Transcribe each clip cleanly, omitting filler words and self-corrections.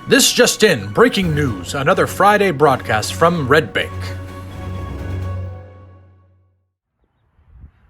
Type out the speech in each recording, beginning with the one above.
This just in, breaking news, another Friday broadcast from Red Bank.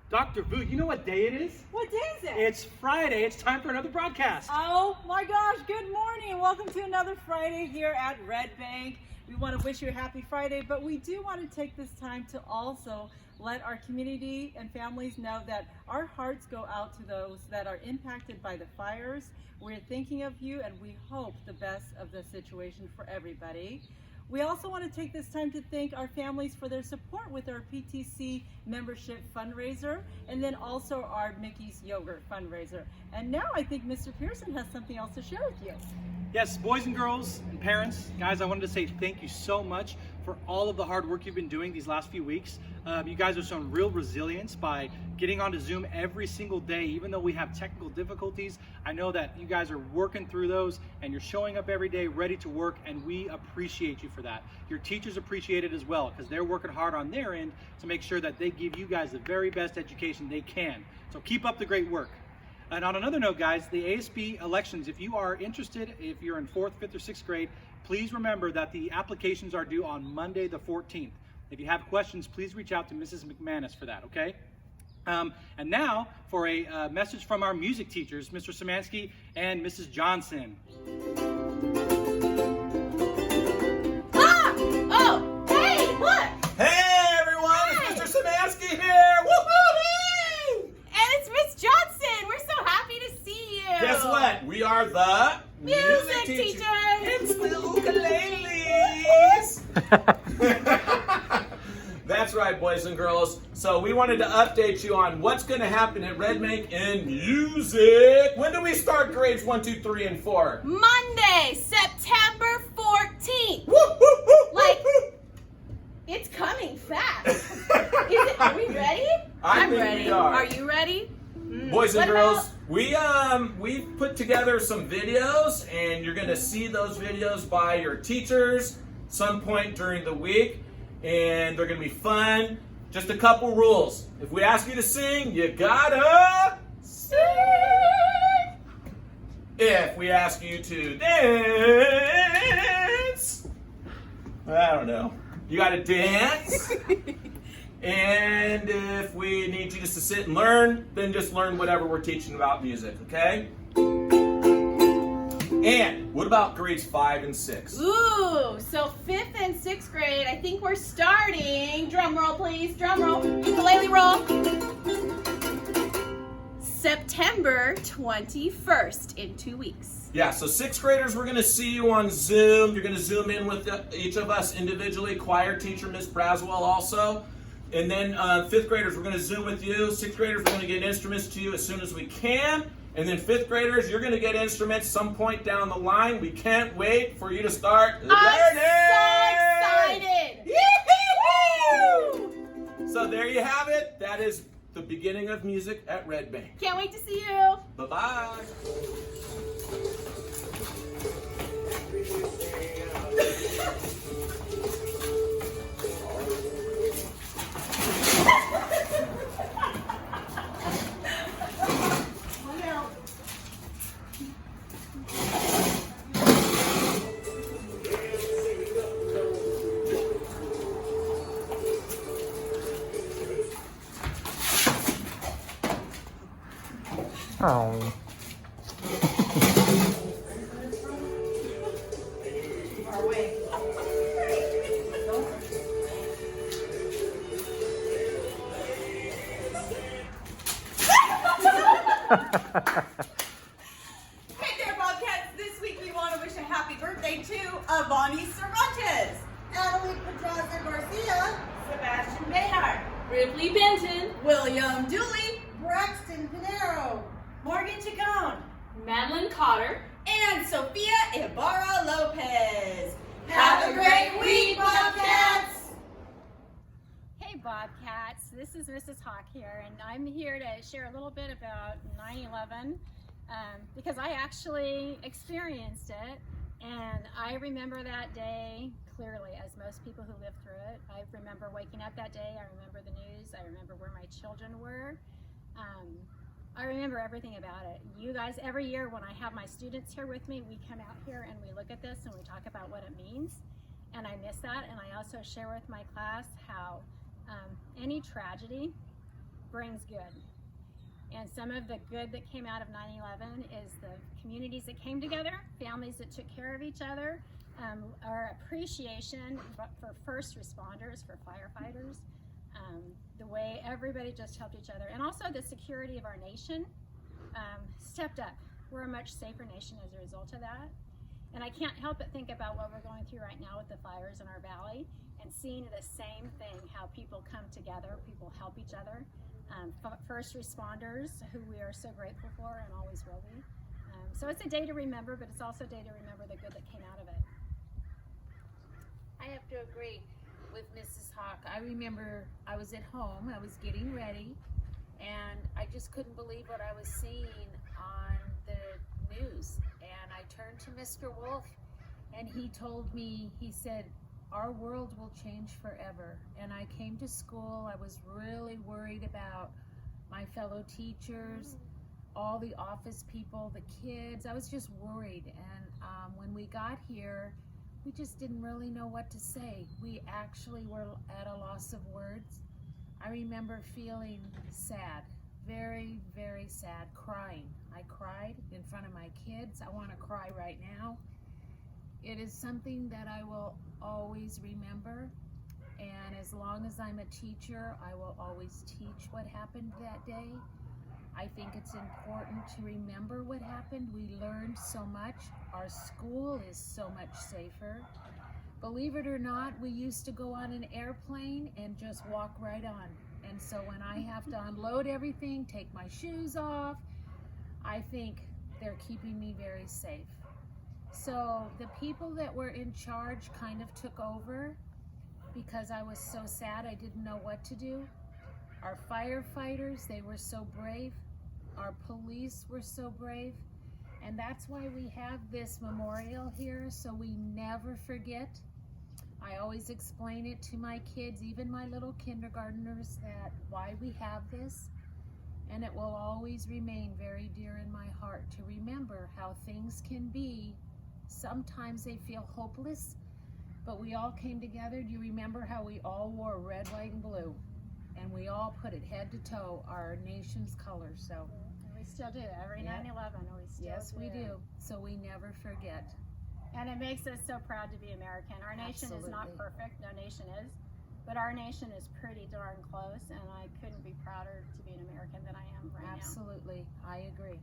Dr. Vu, you know what day it is? What day is it? It's Friday. It's time for another broadcast. Oh my gosh, good morning and welcome to another Friday here at Red Bank. We want to wish you a happy Friday, but we do want to take this time to also let our community and families know that our hearts go out to those that are impacted by the fires. We're thinking of you and we hope the best of the situation for everybody. We also want to take this time to thank our families for their support with our PTC membership fundraiser and then also our Mickey's Yogurt fundraiser. And now I think Mr. Pearson has something else to share with you. Yes, boys and girls and parents, guys, I wanted to say thank you so much for all of the hard work you've been doing these last few weeks. You guys have shown real resilience by getting onto Zoom every single day, even though we have technical difficulties. I know that you guys are working through those and you're showing up every day ready to work, and we appreciate you for that. Your teachers appreciate it as well because they're working hard on their end to make sure that they give you guys the very best education they can. So keep up the great work. And on another note, guys, the ASB elections, if you are interested, if you're in 4th, 5th, or 6th grade, please remember that the applications are due on Monday the 14th. If you have questions, please reach out to Mrs. McManus for that, okay? And now for a message from our music teachers, Mr. Szymanski and Mrs. Johnson. Ah! Oh! Hey! Look! Hey everyone! Hey. It's Mr. Szymanski here! Woohoo! And it's Miss Johnson! We're so happy to see you! Guess what? We are the music teachers! It's the ukuleles! That's right, boys and girls. So we wanted to update you on what's going to happen at Red Bank in music. When do we start grades 1, 2, 3, and 4? Monday, September 14th! Woo, woo, woo, Like, woo, it's coming fast. Are we ready? I'm ready. ready. We are. Are you ready? Boys and What girls, about- we've put together some videos, and you're going to see those videos by your teachers some point during the week, and they're going to be fun. Just a couple rules. If we ask you to sing, you gotta sing. If we ask you to dance, I don't know, you gotta dance. And if we need you just to sit and learn, then just learn whatever we're teaching about music, okay? And what about grades 5 and 6? Ooh, so 5th and 6th grade, I think we're starting, drum roll please, drum roll, ukulele roll. September 21st in 2 weeks. Yeah, so 6th graders, we're going to see you on Zoom. You're going to Zoom in with each of us individually, choir teacher, Miss Braswell also. And then 5th graders, we're going to Zoom with you. 6th graders, we're going to get instruments to you as soon as we can. And then 5th graders, you're going to get instruments some point down the line. We can't wait for you to start learning. I'm so excited! Yee-hoo! So there you have it. That is the beginning of music at Red Bank. Can't wait to see you. Bye-bye. Oh. Hey there, Bobcats! This week we want to wish a happy birthday to Avani Cervantes, Natalie Pedraza Garcia, Sebastian Behar, Ripley Benton, William Dooley, Braxton Pinero, Morgan Chacon, Madeline Cotter, and Sophia Ibarra Lopez. Have a great week, Bobcats! Hey Bobcats, this is Mrs. Hawk here, and I'm here to share a little bit about 9/11 because I actually experienced it, and I remember that day clearly, as most people who lived through it. I remember waking up that day, I remember the news, I remember where my children were. I remember everything about it. You guys, every year when I have my students here with me, we come out here and we look at this and we talk about what it means. And I miss that. And I also share with my class how any tragedy brings good. And some of the good that came out of 9/11 is the communities that came together, families that took care of each other, our appreciation for first responders, for firefighters, the way everybody just helped each other, and also the security of our nation stepped up. We're a much safer nation as a result of that. And I can't help but think about what we're going through right now with the fires in our valley and seeing the same thing, how people come together, people help each other. First responders, who we are so grateful for and always will be. So it's a day to remember, but it's also a day to remember the good that came out of it. I have to agree with Mrs. Hawk. I remember I was at home, I was getting ready, and I just couldn't believe what I was seeing on the news. And I turned to Mr. Wolf, and he told me, he said, our world will change forever. And I came to school, I was really worried about my fellow teachers, all the office people, the kids. I was just worried. And when we got here, we just didn't really know what to say. We actually were at a loss of words. I remember feeling sad, very, very sad, crying. I cried in front of my kids. I want to cry right now. It is something that I will always remember, and as long as I'm a teacher, I will always teach what happened that day. I think it's important to remember what happened. We learned so much. Our school is so much safer. Believe it or not, we used to go on an airplane and just walk right on. And so when I have to unload everything, take my shoes off, I think they're keeping me very safe. So the people that were in charge kind of took over because I was so sad I didn't know what to do. Our firefighters, they were so brave. Our police were so brave. And that's why we have this memorial here, so we never forget. I always explain it to my kids, even my little kindergartners, that why we have this. And it will always remain very dear in my heart to remember how things can be. Sometimes they feel hopeless, but we all came together. Do you remember how we all wore red, white, and blue? And we all put it head to toe, our nation's colors. So And we still do. Every 9/11, we still do. yes, we do. So we never forget. And it makes us so proud to be American. Our nation is not Absolutely. perfect, no nation is, but our nation is pretty darn close, and I couldn't be prouder to be an American than I am right now. Absolutely, I agree.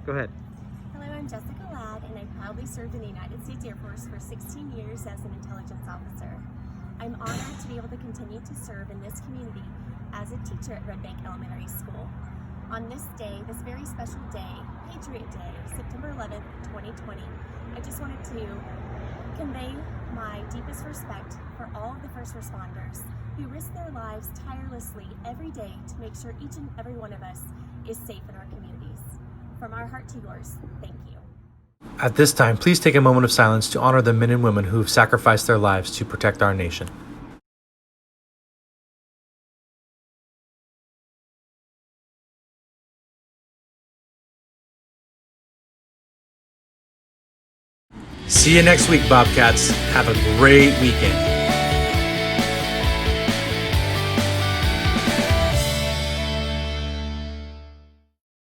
Go ahead. Hello, I'm Jessica Ladd, and I proudly served in the United States Air Force for 16 years as an intelligence officer. I'm honored to be able to continue to serve in this community as a teacher at Red Bank Elementary School. On this day, this very special day, Patriot Day, September 11th, 2020, I just wanted to convey my deepest respect for all of the first responders who risk their lives tirelessly every day to make sure each and every one of us is safe in our communities. From our heart to yours, thank you. At this time, please take a moment of silence to honor the men and women who have sacrificed their lives to protect our nation. See you next week, Bobcats. Have a great weekend.